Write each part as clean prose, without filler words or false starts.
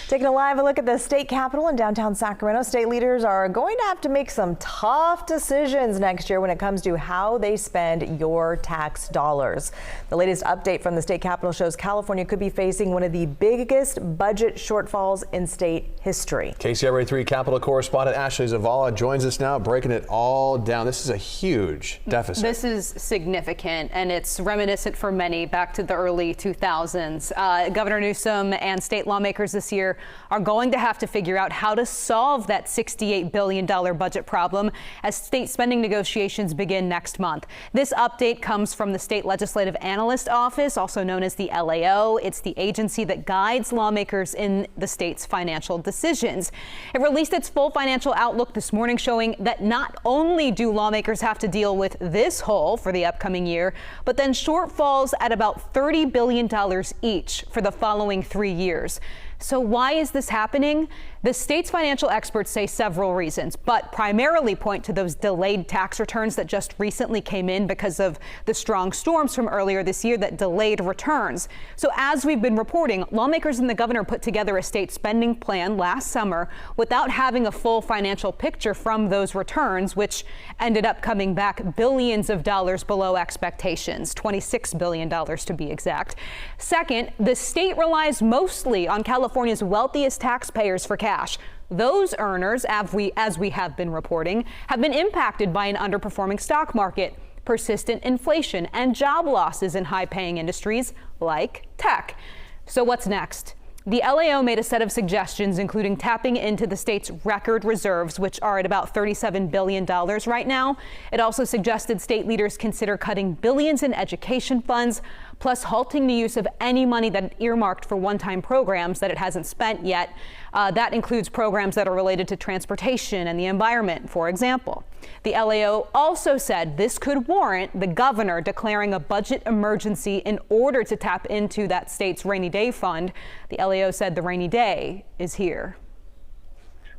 Taking a live look at the state capitol in downtown Sacramento, state leaders are going to have to make some tough decisions next year when it comes to how they spend your tax dollars. The latest update from the state capitol shows California could be facing one of the biggest budget shortfalls in state history. KCRA 3 Capitol correspondent Ashley Zavala joins us now, breaking it all down. This is a huge deficit. This is significant, and it's reminiscent for many back to the early 2000s. Governor Newsom and state lawmakers this year are going to have to figure out how to solve that $68 billion budget problem as state spending negotiations begin next month. This update comes from the State Legislative Analyst Office, also known as the LAO. It's the agency that guides lawmakers in the state's financial decisions. It released its full financial outlook this morning, showing that not only do lawmakers have to deal with this hole for the upcoming year, but then shortfalls at about $30 billion each for the following 3 years. So why is this happening? The state's financial experts say several reasons, but primarily point to those delayed tax returns that just recently came in because of the strong storms from earlier this year that delayed returns. So as we've been reporting, lawmakers and the governor put together a state spending plan last summer without having a full financial picture from those returns, which ended up coming back billions of dollars below expectations, $26 billion to be exact. Second, the state relies mostly on California's wealthiest taxpayers for cash. Those earners, as we have been reporting, have been impacted by an underperforming stock market, persistent inflation, and job losses in high-paying industries like tech. So what's next? The LAO made a set of suggestions, including tapping into the state's record reserves, which are at about $37 billion right now. It also suggested state leaders consider cutting billions in education funds, plus halting the use of any money that it earmarked for one-time programs that it hasn't spent yet. That includes programs that are related to transportation and the environment, for example. The LAO also said this could warrant the governor declaring a budget emergency in order to tap into that state's rainy day fund. The LAO said the rainy day is here.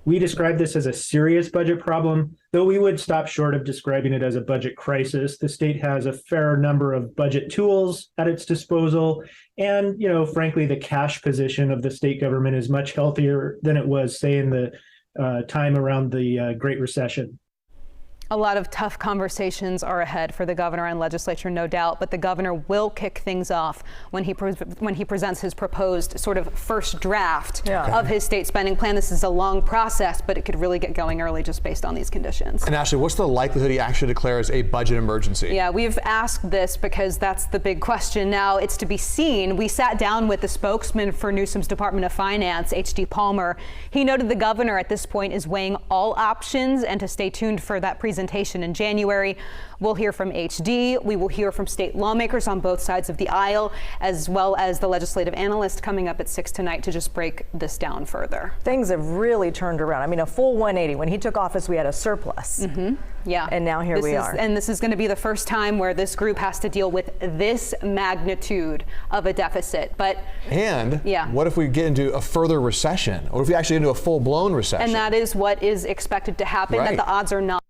We describe this as a serious budget problem, though we would stop short of describing it as a budget crisis. The state has a fair number of budget tools at its disposal. And, frankly, the cash position of the state government is much healthier than it was, say, in the time around the Great Recession. A lot of tough conversations are ahead for the governor and legislature, no doubt, but the governor will kick things off when he presents his proposed sort of first draft of his state spending plan. This is a long process, but it could really get going early just based on these conditions. And Ashley, what's the likelihood he actually declares a budget emergency? Yeah, we've asked this because that's the big question now. It's to be seen. We sat down with the spokesman for Newsom's Department of Finance, H.D. Palmer. He noted the governor at this point is weighing all options and to stay tuned for that presentation in January. We'll hear from HD. We will hear from state lawmakers on both sides of the aisle, as well as the legislative analyst coming up at 6 tonight to just break this down further. Things have really turned around. I mean, a full 180. When he took office, we had a surplus. Yeah. And now here we are. And this is going to be the first time where this group has to deal with this magnitude of a deficit. What if we get into a further recession? Or if we actually get into a full-blown recession? And that is what is expected to happen, that the odds are not